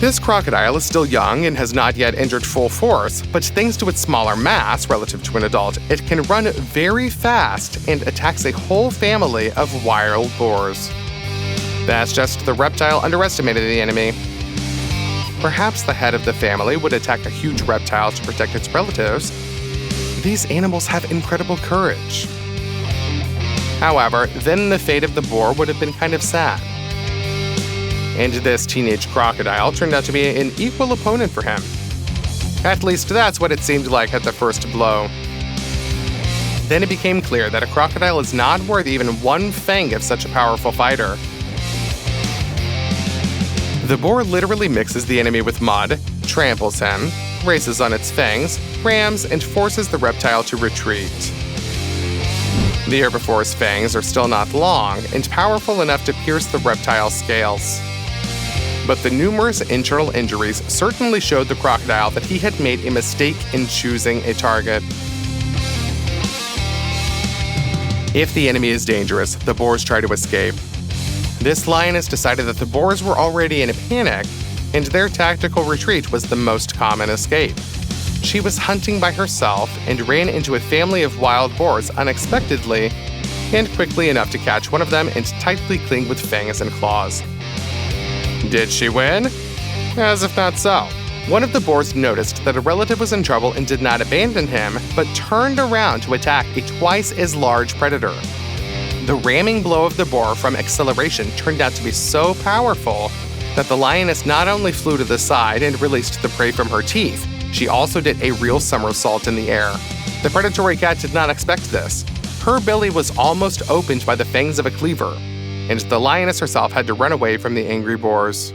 This crocodile is still young and has not yet entered full force, but thanks to its smaller mass relative to an adult, it can run very fast and attacks a whole family of wild boars. That's just the reptile underestimated the enemy. Perhaps the head of the family would attack a huge reptile to protect its relatives. These animals have incredible courage. However, then the fate of the boar would have been kind of sad. And this teenage crocodile turned out to be an equal opponent for him. At least that's what it seemed like at the first blow. Then it became clear that a crocodile is not worth even one fang of such a powerful fighter. The boar literally mixes the enemy with mud, tramples him, races on its fangs, rams, and forces the reptile to retreat. The herbivore's fangs are still not long and powerful enough to pierce the reptile's scales. But the numerous internal injuries certainly showed the crocodile that he had made a mistake in choosing a target. If the enemy is dangerous, the boars try to escape. This lioness decided that the boars were already in a panic, and their tactical retreat was the most common escape. She was hunting by herself and ran into a family of wild boars unexpectedly, and quickly enough to catch one of them and tightly cling with fangs and claws. Did she win? As if not so. One of the boars noticed that a relative was in trouble and did not abandon him, but turned around to attack a twice as large predator. The ramming blow of the boar from acceleration turned out to be so powerful that the lioness not only flew to the side and released the prey from her teeth, she also did a real somersault in the air. The predatory cat did not expect this. Her belly was almost opened by the fangs of a cleaver, and the lioness herself had to run away from the angry boars.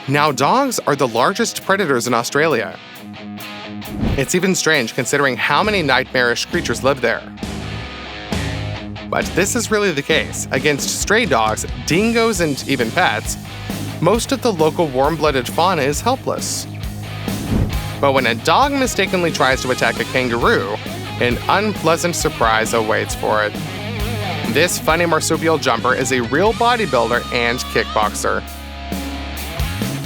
Now, dogs are the largest predators in Australia. It's even strange considering how many nightmarish creatures live there. But this is really the case. Against stray dogs, dingoes, and even pets, most of the local warm-blooded fauna is helpless. But when a dog mistakenly tries to attack a kangaroo, an unpleasant surprise awaits for it. This funny marsupial jumper is a real bodybuilder and kickboxer.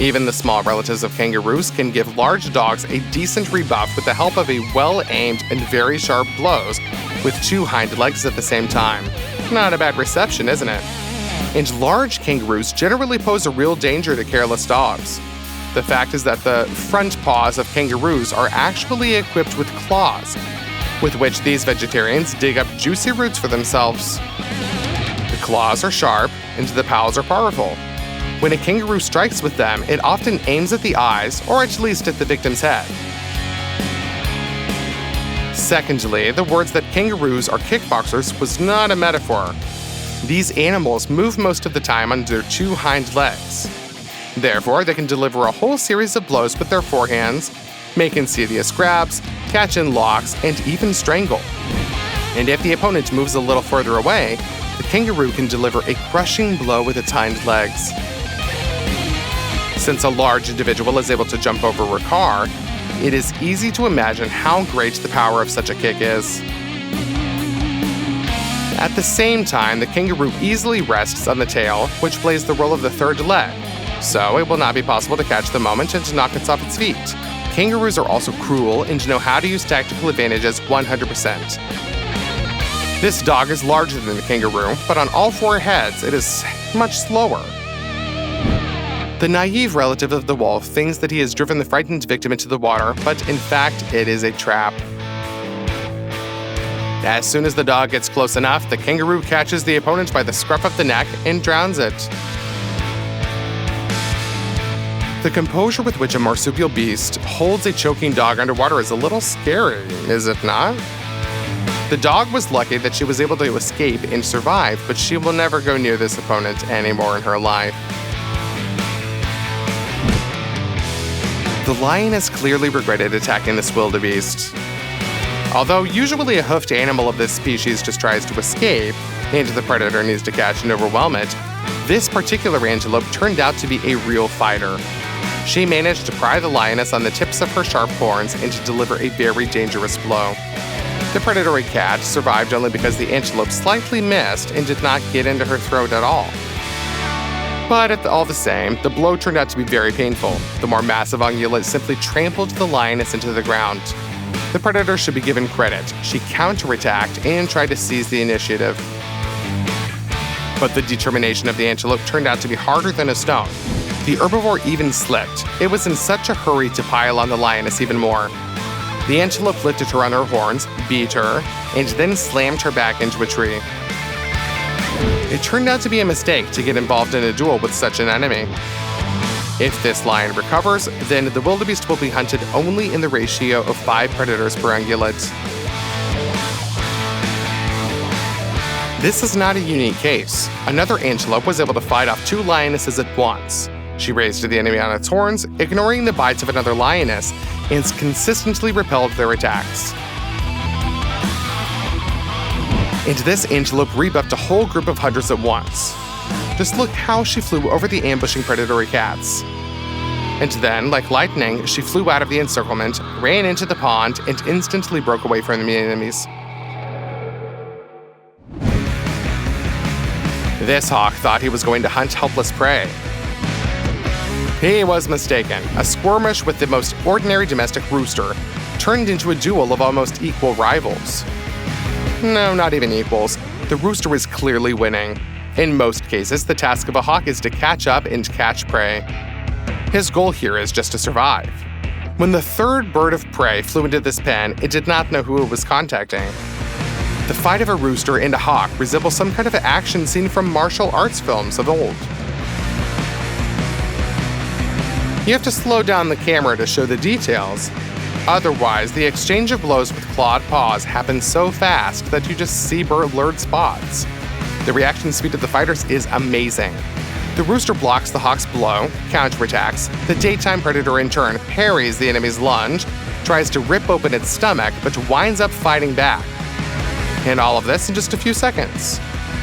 Even the small relatives of kangaroos can give large dogs a decent rebuff with the help of a well-aimed and very sharp blows with two hind legs at the same time. Not a bad reception, isn't it? And large kangaroos generally pose a real danger to careless dogs. The fact is that the front paws of kangaroos are actually equipped with claws, with which these vegetarians dig up juicy roots for themselves. The claws are sharp, and the paws are powerful. When a kangaroo strikes with them, it often aims at the eyes, or at least at the victim's head. Secondly, the words that kangaroos are kickboxers was not a metaphor. These animals move most of the time on their two hind legs. Therefore, they can deliver a whole series of blows with their forehands, make insidious grabs, catch in locks, and even strangle. And if the opponent moves a little further away, the kangaroo can deliver a crushing blow with its hind legs. Since a large individual is able to jump over a car, it is easy to imagine how great the power of such a kick is. At the same time, the kangaroo easily rests on the tail, which plays the role of the third leg, so it will not be possible to catch the moment and to knock it off its feet. Kangaroos are also cruel and know how to use tactical advantages 100%. This dog is larger than the kangaroo, but on all four heads, it is much slower. The naive relative of the wolf thinks that he has driven the frightened victim into the water, but in fact, it is a trap. As soon as the dog gets close enough, the kangaroo catches the opponent by the scruff of the neck and drowns it. The composure with which a marsupial beast holds a choking dog underwater is a little scary, is it not? The dog was lucky that she was able to escape and survive, but she will never go near this opponent anymore in her life. The lioness clearly regretted attacking this wildebeest. Although usually a hoofed animal of this species just tries to escape, and the predator needs to catch and overwhelm it, this particular antelope turned out to be a real fighter. She managed to pry the lioness on the tips of her sharp horns and to deliver a very dangerous blow. The predatory cat survived only because the antelope slightly missed and did not get into her throat at all. But all the same, the blow turned out to be very painful. The more massive ungulate simply trampled the lioness into the ground. The predator should be given credit. She counterattacked and tried to seize the initiative. But the determination of the antelope turned out to be harder than a stone. The herbivore even slipped. It was in such a hurry to pile on the lioness even more. The antelope lifted her on her horns, beat her, and then slammed her back into a tree. It turned out to be a mistake to get involved in a duel with such an enemy. If this lion recovers, then the wildebeest will be hunted only in the ratio of 5 predators per ungulate. This is not a unique case. Another antelope was able to fight off 2 lionesses at once. She raised the enemy on its horns, ignoring the bites of another lioness, and consistently repelled their attacks. And this antelope rebuffed a whole group of hunters at once. Just look how she flew over the ambushing predatory cats. And then, like lightning, she flew out of the encirclement, ran into the pond, and instantly broke away from the enemies. This hawk thought he was going to hunt helpless prey. He was mistaken. A skirmish with the most ordinary domestic rooster turned into a duel of almost equal rivals. No, not even equals. The rooster is clearly winning. In most cases, the task of a hawk is to catch up and catch prey. His goal here is just to survive. When the third bird of prey flew into this pen, it did not know who it was contacting. The fight of a rooster and a hawk resembles some kind of action scene from martial arts films of old. You have to slow down the camera to show the details. Otherwise, the exchange of blows with clawed paws happens so fast that you just see blurred spots. The reaction speed of the fighters is amazing. The rooster blocks the hawk's blow, counterattacks. The daytime predator in turn parries the enemy's lunge, tries to rip open its stomach, but winds up fighting back. And all of this in just a few seconds.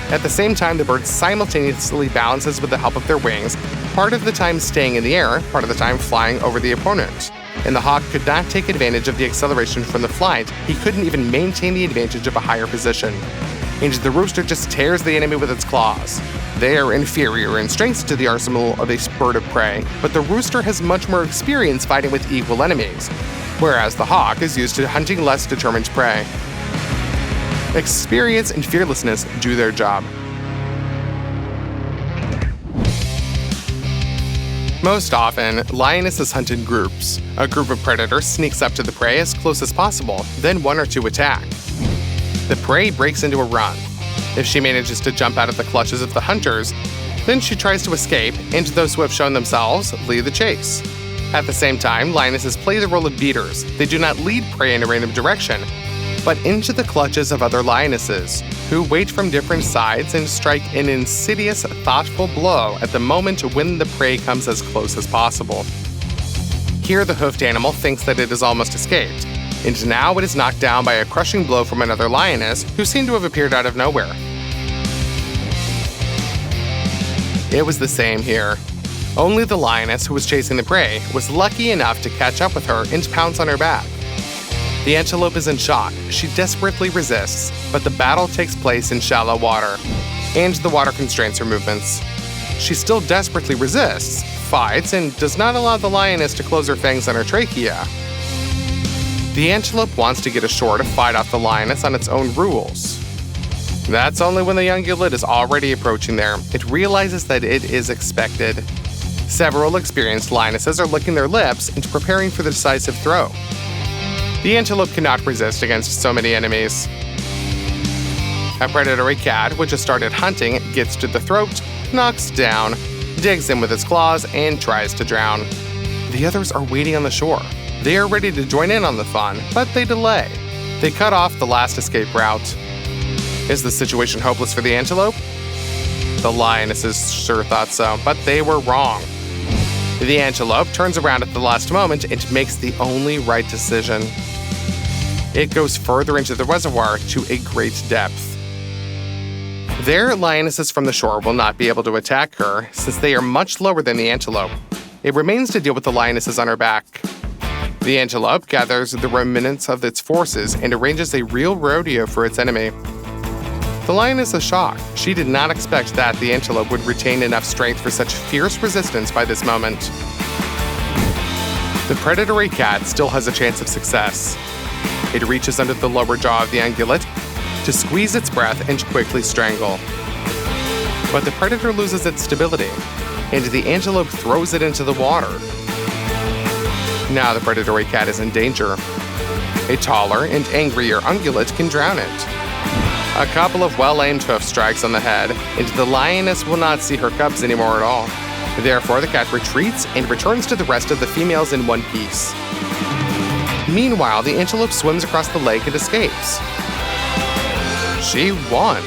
At the same time, the bird simultaneously balances with the help of their wings, part of the time staying in the air, part of the time flying over the opponent. And the hawk could not take advantage of the acceleration from the flight. He couldn't even maintain the advantage of a higher position. And the rooster just tears the enemy with its claws. They are inferior in strength to the arsenal of a bird of prey, but the rooster has much more experience fighting with equal enemies, whereas the hawk is used to hunting less determined prey. Experience and fearlessness do their job. Most often, lionesses hunt in groups. A group of predators sneaks up to the prey as close as possible, then 1 or 2 attack. The prey breaks into a run. If she manages to jump out of the clutches of the hunters, then she tries to escape, and those who have shown themselves lead the chase. At the same time, lionesses play the role of beaters. They do not lead prey in a random direction, but into the clutches of other lionesses, who wait from different sides and strike an insidious, thoughtful blow at the moment when the prey comes as close as possible. Here, the hoofed animal thinks that it has almost escaped, and now it is knocked down by a crushing blow from another lioness who seemed to have appeared out of nowhere. It was the same here. Only the lioness who was chasing the prey was lucky enough to catch up with her and pounce on her back. The antelope is in shock. She desperately resists, but the battle takes place in shallow water, and the water constrains her movements. She still desperately resists, fights, and does not allow the lioness to close her fangs on her trachea. The antelope wants to get ashore to fight off the lioness on its own rules. That's only when the ungulate is already approaching there. It realizes that it is expected. Several experienced lionesses are licking their lips and preparing for the decisive throw. The antelope cannot resist against so many enemies. A predatory cat, which has started hunting, gets to the throat, knocks down, digs in with its claws, and tries to drown. The others are waiting on the shore. They are ready to join in on the fun, but they delay. They cut off the last escape route. Is the situation hopeless for the antelope? The lionesses sure thought so, but they were wrong. The antelope turns around at the last moment and makes the only right decision. It goes further into the reservoir to a great depth. There, lionesses from the shore will not be able to attack her, since they are much lower than the antelope. It remains to deal with the lionesses on her back. The antelope gathers the remnants of its forces and arranges a real rodeo for its enemy. The lioness is shocked. She did not expect that the antelope would retain enough strength for such fierce resistance by this moment. The predatory cat still has a chance of success. It reaches under the lower jaw of the ungulate to squeeze its breath and quickly strangle. But the predator loses its stability, and the antelope throws it into the water. Now the predatory cat is in danger. A taller and angrier ungulate can drown it. A couple of well-aimed hoof strikes on the head, and the lioness will not see her cubs anymore at all. Therefore, the cat retreats and returns to the rest of the females in one piece. Meanwhile, the antelope swims across the lake and escapes. She won.